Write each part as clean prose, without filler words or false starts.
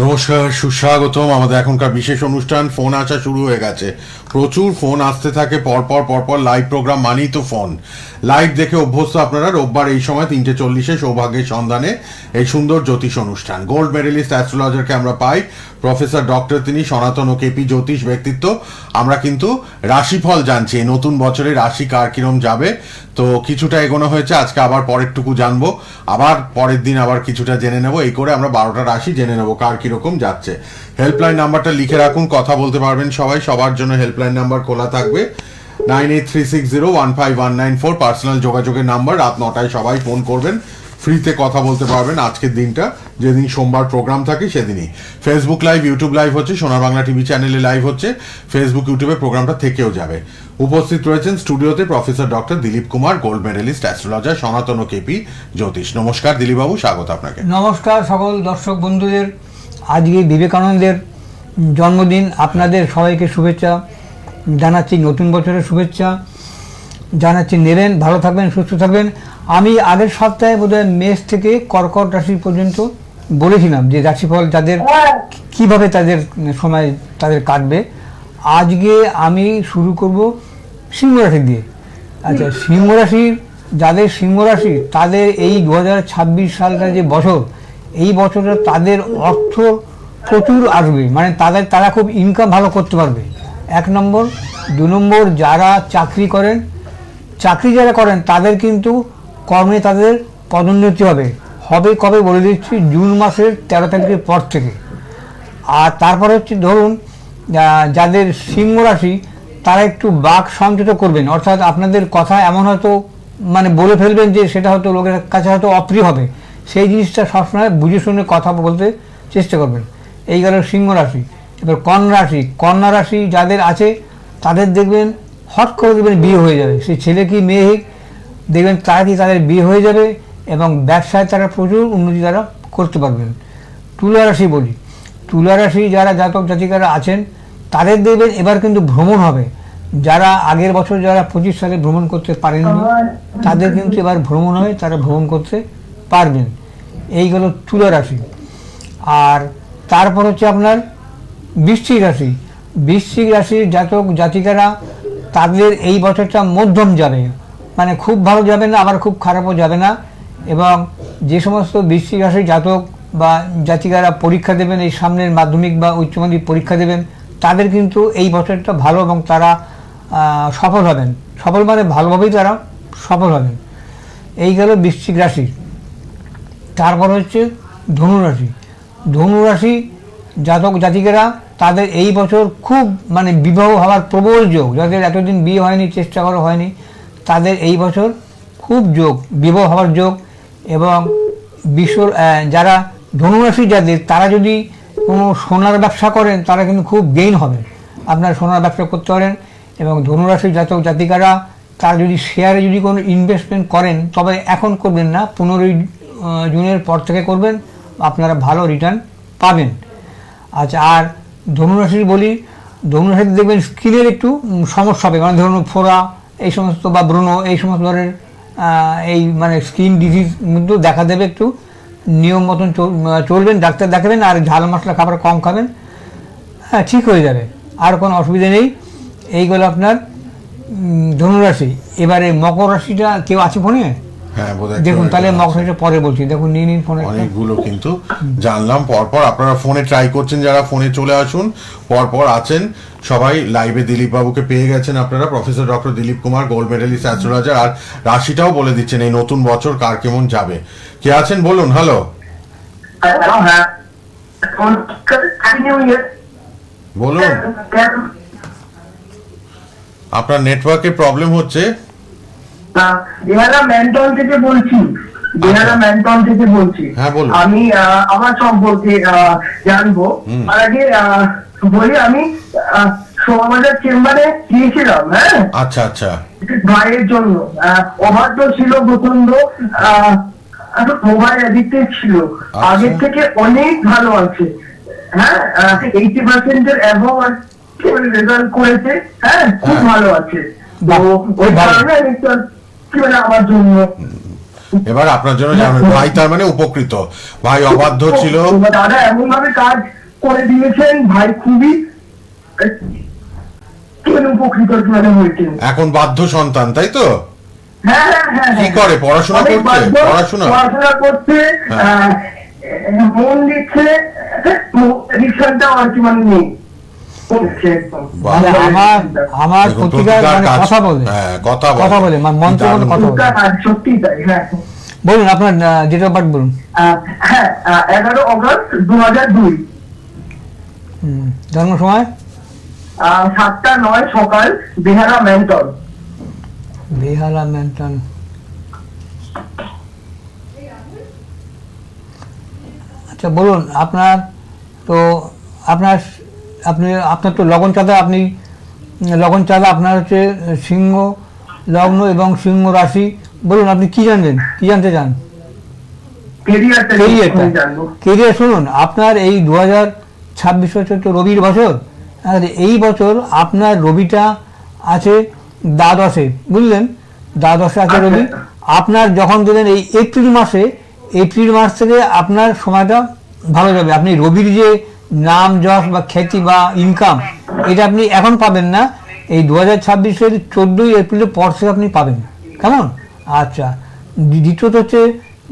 নমস্কার, সুস্বাগতম আমাদের এখনকার বিশেষ অনুষ্ঠান। ফোন আসা শুরু হয়ে গেছে, প্রচুর ফোন আসতে থাকে পরপর লাইভ প্রোগ্রাম মানেই তো ফোন। লাইভ দেখে অভ্যস্ত আপনারা। রোববার এই সময় 3:40 সৌভাগ্যের সন্ধানে এই সুন্দর জ্যোতিষ অনুষ্ঠান। গোল্ড মেডেলিস্ট অ্যাস্ট্রোলজারকে আমরা পাই, প্রফেসর ডক্টর তিনি, সনাতন ও কেপি জ্যোতিষ ব্যক্তিত্ব। আমরা কিন্তু রাশিফল জানছি, এই নতুন বছরে রাশি কার কিরম যাবে। তো কিছুটা এগোনো হয়েছে, আজকে আবার পরেরটুকু জানবো, আবার পরের দিন আবার কিছুটা জেনে নেব। এই করে আমরা 12টা রাশি জেনে নেবো কার কিরকম যাচ্ছে। হেল্পলাইন নাম্বারটা লিখে রাখুন, কথা বলতে পারবেন সবাই। সবার জন্য হেল্পলাইন নাম্বার খোলা থাকবে 9836015194, পার্সোনাল যোগাযোগের নাম্বার। রাত 9টায় সবাই ফোন করবেন, ফ্রিতে কথা বলতে পারবেন। আজকের দিনটা যেদিন সোমবার প্রোগ্রাম থাকে সেদিনই। ফেসবুক লাইভ, ইউটিউব লাইভ হচ্ছে, সোনার বাংলা টিভি চ্যানেলে লাইভ হচ্ছে, ফেসবুক ইউটিউবে প্রোগ্রামটা থেকেও যাবে। উপস্থিত রয়েছেন স্টুডিওতে professor doctor Dilip Kumar, gold medalist astrologer, Sanatan ও কেপি জ্যোতিষ। নমস্কার দিলীপবাবু, স্বাগত আপনাকে। নমস্কার সকল দর্শক বন্ধুদের। আজকে বিবেকানন্দের জন্মদিন, আপনাদের সবাইকে শুভেচ্ছা জানাচ্ছি, নতুন বছরের শুভেচ্ছা জানাচ্ছি। নেবেন, ভালো থাকবেন, সুস্থ থাকবেন। আমি আগের সপ্তাহে বোধহয় মেষ থেকে কর্কট রাশি পর্যন্ত বলেছিলাম যে রাশিফল যাদের কিভাবে তাদের সময় তাদের কাটবে। আজকে আমি শুরু করব সিংহ রাশি দিয়ে। আচ্ছা, সিংহ রাশির যাদের সিংহ রাশি তাদের এই 2026 সালটা যে বছর, এই বছরে তাদের অর্থ প্রচুর আসবে, মানে তারা খুব ইনকাম ভালো করতে পারবে, 1 নম্বর। 2 নম্বর, যারা চাকরি যারা করেন তাদের কিন্তু কর্মে তাদের পদোন্নতি হবে কবে বলে দিচ্ছি, জুন মাসের 13 তারিখের পর থেকে। আর তারপরে হচ্ছে ধরুন যাদের সিংহ রাশি তারা একটু বাক সংযত করবেন, অর্থাৎ আপনাদের কথা এমন হয়তো মানে বলে ফেলবেন যে সেটা হয়তো লোকের কাছে হয়তো অপ্রিয় হবে, সেই জিনিসটা সবসময় বুঝে শুনে কথা বলতে চেষ্টা করবেন। এই গেল সিংহ রাশি। এবার কন্যা রাশি যাদের আছে তাদের দেখবেন হট করে দেখবেন বিয়ে হয়ে যাবে, সেই ছেলে কি মেয়ে হোক, দেখবেন তাদের বিয়ে হয়ে যাবে এবং ব্যবসায় তারা প্রচুর উন্নতি তারা করতে পারবেন। তুলা রাশি বলি, তুলা রাশি যারা জাতক জাতিকারা আছেন তাদের দেখবেন এবার কিন্তু ভ্রমণ হবে। যারা আগের বছর যারা 25 সালে ভ্রমণ করতে পারেননি তাদের কিন্তু এবার ভ্রমণ হবে, তারা ভ্রমণ করতে পারবেন। এই গেল তুলা রাশি। আর তারপর হচ্ছে আপনার বৃশ্চিক রাশির জাতক জাতিকারা তাদের এই বছরটা মধ্যম যাবে, মানে খুব ভালো যাবে না আবার খুব খারাপও যাবে না। এবং যে সমস্ত বৃশ্চিক রাশির জাতক বা জাতিকারা পরীক্ষা দেবেন, এই সামনের মাধ্যমিক বা উচ্চ মাধ্যমিক পরীক্ষা দেবেন, তাদের কিন্তু এই বছরটা ভালো এবং তারা সফল হবেন। সফল মানে ভালোভাবেই তারা সফল হবেন। এই গেল বৃশ্চিক রাশি। তারপর হচ্ছে ধনুরাশি জাতক জাতিকেরা তাদের এই বছর খুব মানে বিবাহ হওয়ার প্রবল যোগ, যাদের এতদিন বিয়ে হয়নি, চেষ্টা করা হয়নি, তাদের এই বছর খুব যোগ, বিবাহ হওয়ার যোগ। এবং যারা ধনুরাশি যাদের, তারা যদি কোনো সোনার ব্যবসা করেন তারা কিন্তু খুব গেইন হবে, আপনারা সোনার ব্যবসা করতে পারেন। এবং ধনুরাশির জাতক জাতিকারা তারা যদি শেয়ারে যদি কোনো ইনভেস্টমেন্ট করেন, তবে এখন করবেন না, 15ই জুনের পর থেকে করবেন, আপনারা ভালো রিটার্ন পাবেন। আচ্ছা, আর ধনুরাশির দেখবেন স্কিনের একটু সমস্যা হবে, মানে ধরুন ফোড়া এই সমস্ত বা ব্রণ এই সমস্ত ধরনের এই মানে স্কিন ডিজিজ মধ্যে দেখা দেবে। একটু নিয়ম মতন চলবেন, ডাক্তার দেখাবেন, আর ঝাল মশলা খাবার কম খাবেন, হ্যাঁ ঠিক হয়ে যাবে, আর কোনো অসুবিধা নেই। এইগুলো আপনার ধনুরাশি। এবারে মকর রাশিটা কেউ আছে ফোনে? হ্যাঁ, দেখুন তাহলে মকর রাশিটা পরে বলছি, দেখুন নিন ফোনে। অনেকগুলো কিন্তু জানলাম পরপর। আপনারা ফোনে ট্রাই করছেন, যারা ফোনে চলে আসুন, পরপর আছেন সবাই লাইভে। দিলীপ বাবুকে পেয়ে গেছেন আপনারা, professor doctor Dilip Kumar, gold medalist astrologer. আর রাশিটাও বলে দিচ্ছেন এই নতুন বছর কার কেমন যাবে। কে আছেন বলুন? হ্যালো, বলুন। আপনার নেটওয়ার্কের প্রবলেম হচ্ছে। হ্যাঁ বলুন। আমি আমার সম্পর্কে জানবো। আর আগে বলি, আমি সোমাবাজার চেম্বারে গিয়েছিলাম। হ্যাঁ, আচ্ছা। ভাইয়ের জন্য অবাধ্য ছিল প্রচন্ড, মোবাইল অ্যাডিক্টেড ছিল, আগের থেকে অনেক ভালো আছে। হ্যাঁ, 80% এবং রেজাল্ট করেছে। হ্যাঁ, খুব ভালো আছে। তো ওই কারণে আমার জন্য এবার আপনার জন্য জানাবেন ভাই তার মানে উপকৃত, ভাই অবাধ্য ছিল। দাদা এমন ভাবে কাজ করে দিয়েছেন, ভাই খুবই উপকৃত হয়েছেন। এখন বাধ্য সন্তান, তাই তো? হ্যাঁ হ্যাঁ হ্যাঁ। কি করে, পড়াশোনা অনেক করছে? বাধ্য, পড়াশোনা পড়াশোনা করছে, মন দিচ্ছে, রিসার্চটাও আর কি মানে নেই। মানে আমার দেখুন, প্রতিকার প্রতিকার মানে কাজ- কথা বলে, হ্যাঁ, কথা কথা বলে, মানে মন্ত্র মতো কথা বলে। সত্যি তাই, হ্যাঁ। বলুন আপনার ডেট অফ বার্থ বলুন। হ্যাঁ, 11 অগস্ট 2002। জন্ম সময়? 7টা 9 সকাল, বেহারা মেন্টন। বেহালা মেন্টন। আচ্ছা বলুন আপনার তো আপনার তো লগন চাঁদা, আপনি লগন চাঁদা, আপনার হচ্ছে সিংহ লগ্ন এবং সিংহ রাশি। বলুন আপনি কি জানবেন, কি জানতে চান? কেরিয়ার শুনুন, আপনার এই 2026 বছর তো রবির বছর, আর এই বছর আপনার রবিটা আছে দ্বাদশে, বুঝলেন? দ্বাদশে আছে রবি। আপনার যখন দিলেন এই এপ্রিল মাস থেকে আপনার সময়টা ভালো যাবে। আপনি রবির যে নাম যশ বা খ্যাতি বা ইনকাম, এটা আপনি এখন পাবেন না, এই 2026-এর 14ই এপ্রিলের পর থেকে আপনি পাবেন। কেমন? আচ্ছা, দ্বিতীয়ত হচ্ছে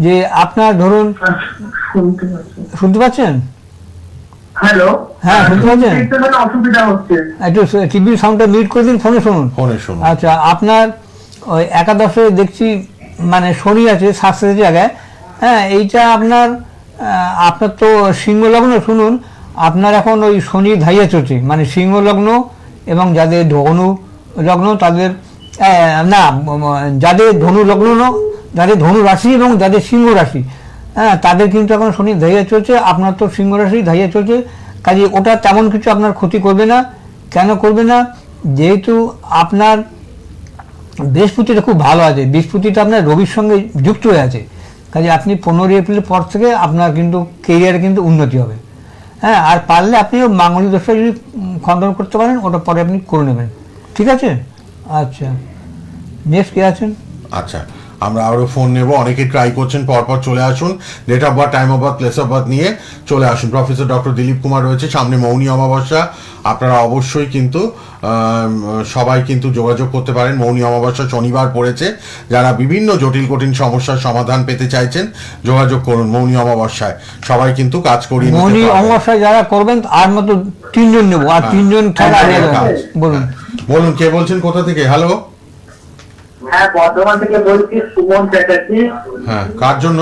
যে আপনার ধরুন, শুনতে পাচ্ছেন? হ্যালো, হ্যাঁ শুনতে পাচ্ছেন? অসুবিধা হচ্ছে, একটু টিভির সাউন্ডটা মিউট করে দিন, ফোনে শুনুন। শুনুন। আচ্ছা, আপনার ওই একাদশে দেখছি মানে শনি আছে শাস্ত্রের জায়গায়। হ্যাঁ, এইটা আপনার তো সিংহ লগ্ন। শুনুন, আপনার এখন ওই শনি ধাইয়া চলছে, মানে সিংহ লগ্ন এবং যাদের ধনু লগ্ন তাদের না, যাদের ধনু লগ্ন, যাদের ধনু রাশি এবং যাদের সিংহ রাশি, হ্যাঁ তাদের কিন্তু এখন শনি ধাইয়া চলছে। আপনার তো সিংহ রাশি ধাইয়া চলছে, কাজে ওটা তেমন কিছু আপনার ক্ষতি করবে না। কেন করবে না? যেহেতু আপনার বৃহস্পতিটা খুব ভালো আছে, বৃহস্পতিটা আপনার রবির সঙ্গে যুক্ত হয়ে আছে, কাজে আপনি 15 এপ্রিলের পর থেকে আপনার কিন্তু কেরিয়ারে কিন্তু উন্নতি হবে। হ্যাঁ, আর পারলে আপনি মাঙ্গলিক দোষটা যদি খণ্ডন করতে পারেন, ওটা পরে আপনি করে নেবেন, ঠিক আছে? আচ্ছা, নেক্সট কে আছেন? আচ্ছা, আমরা আরো ফোন নেব, অনেকে ট্রাই করছেন, পরপর চলে আসুন। Date of birth, time of birth, place of birth নিয়ে চলে আসুন। প্রফেসর ডক্টর দিলীপ কুমার রয়েছে, সামনে মৌনী অমাবস্যা। আপনারা অবশ্যই কিন্তু সবাই কিন্তু যোগাযোগ করতে পারেন। মৌনী অমাবস্যা শনিবার পড়েছে, যারা বিভিন্ন জটিল কঠিন সমস্যার সমাধান পেতে চাইছেন যোগাযোগ করুন মৌনী অমাবস্যায়। সবাই কিন্তু কাজ করিয়ে নিতে মৌনী পারবেন। অমাবস্যায় যারা করবেন, আর মতো 3 জন নেবো, আর 3 জন ছাড়া বলুন। বলুন, কে বলছেন, কোথা থেকে? হ্যালো। হ্যাঁ, বর্ধমান থেকে বলছি, সুমন চ্যাটার্জি। হ্যাঁ, কার জন্য?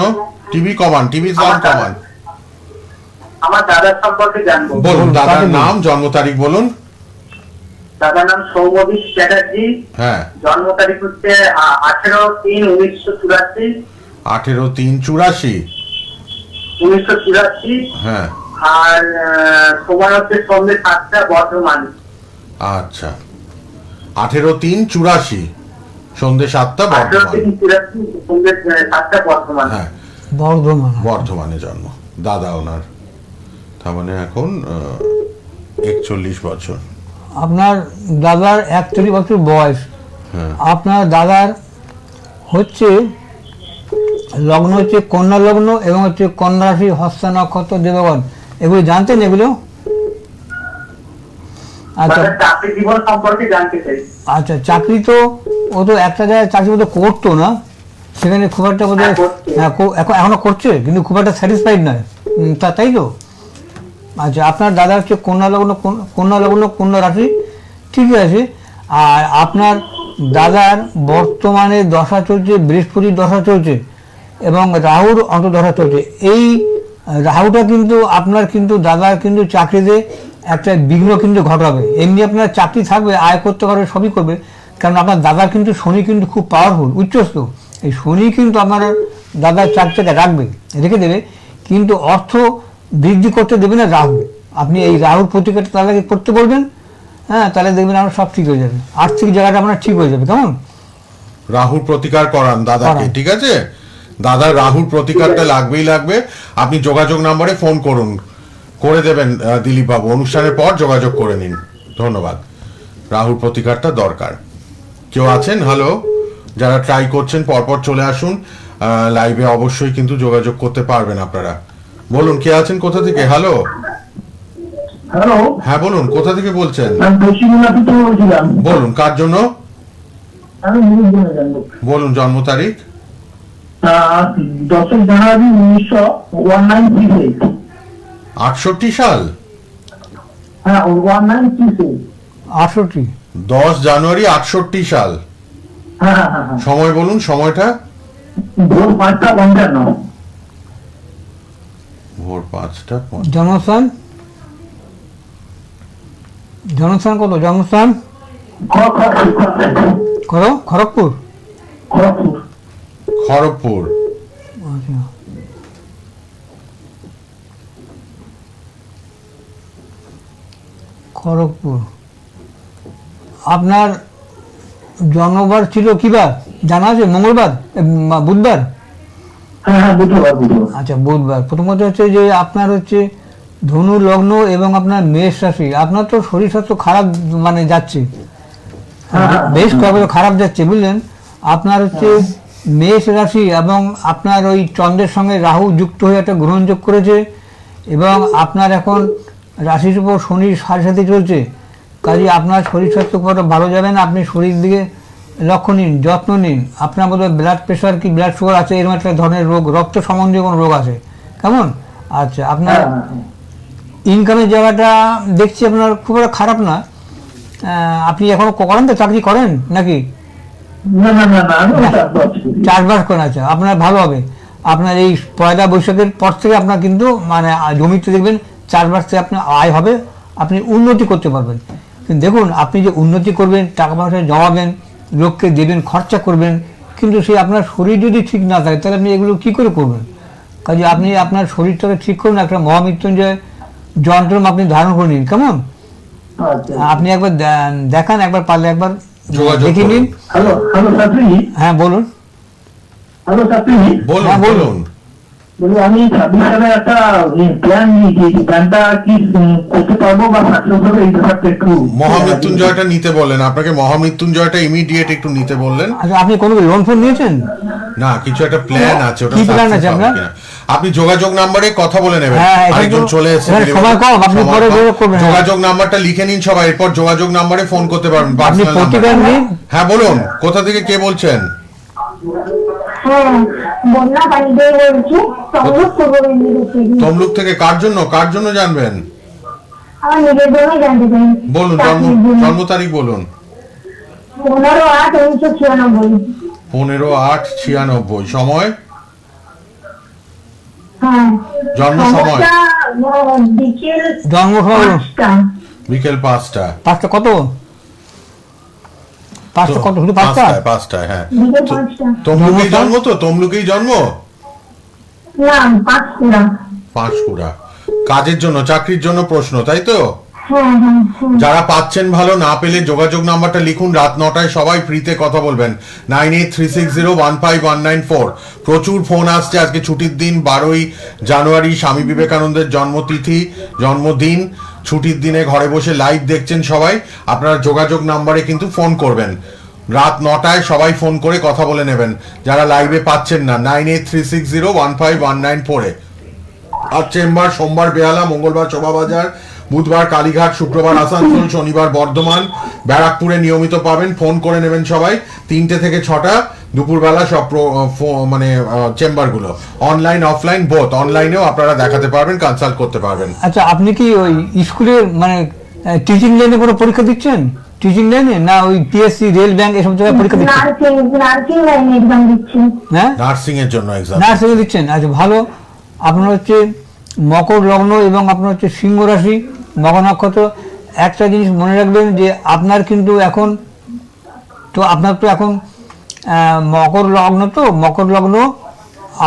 টিভি কমান, টিভি সাউন্ড কমান। আমার দাদার সম্পর্কে জানবো। বলুন, দাদার নাম, জন্ম তারিখ বলুন। দাদার নাম সৌমদীপ চ্যাটার্জি। হ্যাঁ, জন্ম তারিখ হচ্ছে 18/3/1984। 18/3/84। 1984। হ্যাঁ, আর সময় হচ্ছে সন্ধ্যে 7টা, বর্ধমান। আচ্ছা, 18/3/84 সন্ধ্যে 7টা, বর্ধমান। 18/3/84 সন্ধ্যে 7টা, বর্ধমান। হ্যাঁ, বর্ধমানে জন্ম দাদা ওনার। তার মানে এখন 41 বছর। আপনার দাদার 41 বছর বয়স। হ্যাঁ, আপনার দাদার হচ্ছে লগ্ন হচ্ছে কন্যা লগ্ন এবং হচ্ছে কন্যা রাশি, হস্তা নক্ষত্র, দেবগণ। এগুলো জানতেন এগুলো? আচ্ছা দাদার চাকরি জীবন সম্পর্কে জানতে চাই। আচ্ছা, চাকরি তো ও তো একটা জায়গায় চাকরি বোধহয় করতো না, সেখানে খুব একটা বোধহয়, হ্যাঁ এখনো করছে, কিন্তু খুব একটা স্যাটিসফাইড নয়, তাই তো? আচ্ছা, আপনার দাদা হচ্ছে কন্যা লগ্ন কন্যা রাশি, ঠিক আছে। আর আপনার দাদার বর্তমানে দশা চলছে, বৃহস্পতির দশা চলছে এবং রাহুর অন্তর্দশা চলছে। এই রাহুটা কিন্তু আপনার কিন্তু দাদার কিন্তু চাকরিতে একটা বিঘ্ন কিন্তু ঘটাবে। এমনি আপনার চাকরি থাকবে, আয় করতে পারবে, সবই করবে, কারণ আপনার দাদার কিন্তু শনি কিন্তু খুব পাওয়ারফুল, উচ্চস্থ। এই শনি কিন্তু আপনার দাদার চাকরিটাকে রেখে দেবে, কিন্তু অর্থ বৃদ্ধি করতে দেবে না রাহু। আপনি এই রাহুর প্রতিকারটা তাদেরকে করতে বলবেন, হ্যাঁ, তাহলে দেখবেন আপনার সব ঠিক হয়ে যাবে, আর্থিক জায়গাটা আপনার ঠিক হয়ে যাবে। কেমন? রাহুর প্রতিকার করান দাদাকে, ঠিক আছে? দাদার রাহুর প্রতিকারটা লাগবে। আপনি যোগাযোগ নম্বরে ফোন করুন, করে দেবেন দিলীপ বাবু। অনুষ্ঠানের পর যোগাযোগ করে নিন। ধন্যবাদ। রাহুর প্রতিকারটা দরকার। কেউ আছেন? হ্যালো, যারা ট্রাই করছেন পরপর চলে আসুন। লাইভে অবশ্যই কিন্তু যোগাযোগ করতে পারবেন আপনারা। বলুন কে আছেন, কোথা থেকে? হ্যালো, হ্যালো, হ্যাঁ বলুন, কোথা থেকে বলছেন? আমি পশ্চিমবঙ্গ থেকে বলছিলাম। বলুন কার জন্য, আমি নিউজ জেনে জানবো। বলুন জন্ম তারিখ। 10 জানুয়ারি 1936। 68 সাল? হ্যাঁ, 1936। 68। 10 জানুয়ারি 68 সাল। হ্যাঁ হ্যাঁ হ্যাঁ। সময় বলুন, সময়টা। ভোর 5টা 55। ভোর 5টা। জন্মস্থান, জন্মস্থান কত? জন্মস্থান করো খড়গপুর। খড়গপুর। খড়গপুর। আচ্ছা, খড়গপুর। আপনার জন্মবার ছিল কি বার জানা আছে? মঙ্গলবার, বুধবার? হ্যাঁ হ্যাঁ, বুধবার। আচ্ছা, বুধবার। প্রথমত হচ্ছে যে আপনার হচ্ছে ধনু লগ্ন এবং আপনার মেষ রাশি। আপনার তো শরীর স্বাস্থ্য খারাপ মানে যাচ্ছে, বেশ কয়েক খারাপ যাচ্ছে, বুঝলেন? আপনার হচ্ছে মেষ রাশি এবং আপনার ওই চন্দ্রের সঙ্গে রাহু যুক্ত হয়ে একটা গ্রহণযোগ করেছে, এবং আপনার এখন রাশির উপর শনির 7.5 চলছে। কাজে আপনার শরীর স্বাস্থ্য খুব একটা ভালো যাবে না। আপনি শরীর দিকে লক্ষ্য নিন, যত্ন নিন। আপনার বোধহয় ব্লাড প্রেশার কি ব্লাড সুগার আছে, এরকম একটা ধরনের রোগ, রক্ত সম্বন্ধীয় কোনো রোগ আছে, কেমন? আচ্ছা, আপনার ইনকামের জায়গাটা দেখছি আপনার খুব একটা খারাপ না। আপনি এখনো করেন তো, চাকরি করেন নাকি? না না না না, আমি চাষবাস করি। চাষবাস করেন, আচ্ছা, আপনার ভালো হবে। আপনার এই পয়লা বৈশাখের পর থেকে আপনার কিন্তু মানে জমিতে দেখবেন চাষবাস থেকে আপনার আয় হবে, আপনি উন্নতি করতে পারবেন। কিন্তু দেখুন, আপনি যে উন্নতি করবেন, টাকা পয়সা জমাবেন, লোককে দেবেন, খরচা করবেন, কিন্তু সে আপনার শরীর যদি ঠিক না থাকে তাহলে আপনি এগুলো কী করে করবেন? কাজে আপনি আপনার শরীরটাকে ঠিক করুন, একটা মহামৃত্যুঞ্জয় যন্ত্র আপনি ধারণ করে নিন, কেমন? আচ্ছা। আপনি একবার দেখান, একবার পারলে একবার যোগাযোগ দেখে নিন। হ্যালো হ্যালো ছাত্রী। হ্যাঁ বলুন। হ্যালো ছাত্রী। বলুন হ্যাঁ, বলুন। বলুন। বলি আমি 26 সালে একটা প্ল্যান নিয়েছি, প্ল্যানটা কি করতে পারবো বা সাকসেস হবে, এই ব্যাপারটা একটু। মহামৃত্যুঞ্জয়টা নিতে বললেন, আপনাকে মহামৃত্যুঞ্জয়টা ইমিডিয়েট একটু নিতে বললেন। আচ্ছা, আপনি কোনো লোন ফোন নিয়েছেন? না, কিছু একটা প্ল্যান আছে, ওটা কি plan success আছে হবে আপনার? কিনা। আপনি যোগাযোগ নাম্বারে কথা বলে নেবেন। হ্যাঁ, এটা আরেকজন তো- চলে এসেছে, এখানে সময় কম, আপনি সময় পরে কম। যোগাযোগ করবেন। যোগাযোগ নাম্বারটা লিখে নিন সবাই, এরপর যোগাযোগ নাম্বারে ফোন করতে পারবেন, আপনি personal number। প্রতিকার নিন। হ্যাঁ বলুন, কোথা থেকে কে বলছেন? হ্যাঁ, বন্যা বাড়িতে বলছি, তমলুক পূর্ব মেদিনীপুর থেকে। তমলুক থেকে। কার জন্য জানবেন? আমার নিজের জন্যই জানতে চাই। বলুন, চাকরির জন্য। জন্ম তারিখ বলুন। 15/8/1996। 15/8/96। সময়? হ্যাঁ। জন্ম সময়? সময়টা, বিকেল জন্ম সময় 5টা। বিকেল 5টা। 5টা কত? 5টা কত? শুধু 5টা? 5টায়, হ্যাঁ। বিকেল 5টা। তমলুকেই জন্ম তো? তমলুকেই জন্ম? না, 5টা। পাঁশকুড়া। কাজের জন্য, চাকরির জন্য প্রশ্ন, তাই তো? হ্যাঁ হ্যাঁ হ্যাঁ। যারা পাচ্ছেন ভালো, না পেলে যোগাযোগ নাম্বারটা লিখুন, রাত 9টায় সবাই ফ্রিতে কথা বলবেন। 9836015194। প্রচুর ফোন আসছে। আজকে ছুটির দিন, 12ই জানুয়ারি, স্বামী বিবেকানন্দের জন্মতিথি, জন্মদিন। ছুটির দিনে ঘরে বসে লাইভ দেখছেন সবাই, আপনারা যোগাযোগ নাম্বারে কিন্তু ফোন করবেন। রাত 9টায় সবাই ফোন করে কথা বলে নেবেন, যারা লাইভে পাচ্ছেন না। 9836015194-এ। আজ চেম্বার, সোমবার বেহালা, মঙ্গলবার শোভাবাজার, বুধবার কালীঘাট, শুক্রবার আসানসোল, শনিবার বর্ধমান, ব্যারাকপুরে নিয়মিত পাবেন। ফোন করে নেবেন সবাই। 3টে থেকে 6টা দুপুরবেলা সব মানে চেম্বারগুলো অনলাইন অফলাইন বোথ। অনলাইনেও আপনারা দেখাতে পারবেন, কনসাল্ট করতে পারবেন। আচ্ছা, আপনি কি ওই স্কুলের মানে টিচিং লাইনে কোনো পরীক্ষা দিচ্ছেন? টিচিং লাইনে, না ওই পিএসসি, রেল ব্যাংক এসব জায়গায় পরীক্ষা দিচ্ছেন? নার্সিং লাইনে এক্সাম দিচ্ছি। হ্যাঁ, নার্সিং এর জন্য এক্সাম। নার্সিং দিচ্ছেন। আচ্ছা, ভালো। আপনার হচ্ছে মকর লগ্ন এবং আপনার হচ্ছে সিংহ রাশি, মকর নক্ষত্র। একটা জিনিস মনে রাখবেন যে আপনার কিন্তু এখন মকর লগ্ন, তো মকর লগ্ন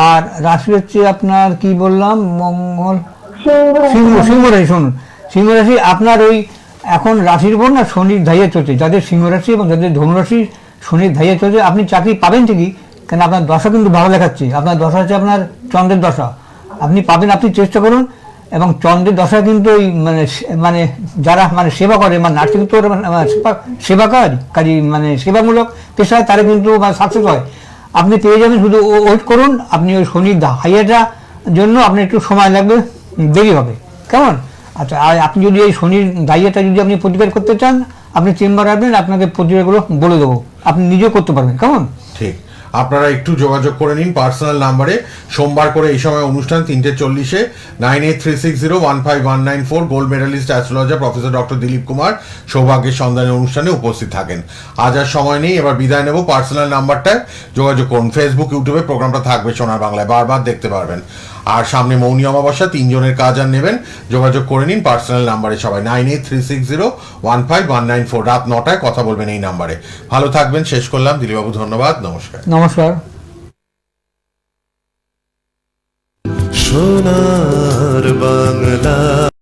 আর রাশি হচ্ছে আপনার কি বললাম, মঙ্গল, সিংহ রাশি। শুনুন, সিংহ রাশি আপনার ওই এখন রাশির উপর না শনির ধাইয়া চলছে। যাদের সিংহ রাশি এবং যাদের ধনুরাশি শনির ধাইয়া চলছে, আপনি চাকরি পাবেন ঠিকই, কেন আপনার দশা কিন্তু ভালো দেখাচ্ছে। আপনার দশা হচ্ছে আপনার চন্দ্রের দশা, আপনি পাবেন, আপনি চেষ্টা করুন। এবং চন্দ্রের দশা কিন্তু ওই মানে যারা মানে সেবা করে, মানে নার্সিং তো সেবা কাজ কাজী মানে সেবামূলক পেশায়, তারা কিন্তু সাকসেস হয়। আপনি পেয়ে যাবেন, শুধু ওয়েট করুন। আপনি ওই শনির হাইয়াটা জন্য আপনার একটু সময় লাগবে, দেরি হবে, কেমন? আচ্ছা, আর আপনি যদি এই শনির ডাইয়াটা যদি আপনি প্রতিকার করতে চান, আপনি চেম্বার আসবেন, আপনাকে প্রতিকারগুলো বলে দেবো, আপনি নিজেও করতে পারবেন, কেমন? ঠিক, আপনারা একটু যোগাযোগ করে নিন পার্সোনাল নাম্বারে। সোমবার করে এই সময় অনুষ্ঠান 3:40 9836015194। Gold medallist astrologer professor doctor Dilip Kumar সৌভাগ্যের সন্ধানের অনুষ্ঠানে উপস্থিত থাকেন। আজ আর সময় নেই, এবার বিদায় নেব। পার্সোনাল নাম্বারটায় যোগাযোগ করুন। ফেসবুক, ইউটিউবে প্রোগ্রামটা থাকবে সোনার বাংলায়, বারবার দেখতে পারবেন। আর সামনে মৌনী অমাবস্যা, 3 জনের কাজ আর নেবেন, যোগাযোগ করে নিন পার্সোনাল নাম্বারে সবাই। 9836015194। রাত 9টায় কথা বলবেন এই নাম্বারে। ভালো থাকবেন। শেষ করলাম। দিলীপবাবু ধন্যবাদ, নমস্কার। নমস্কার। সোনার বাংলা।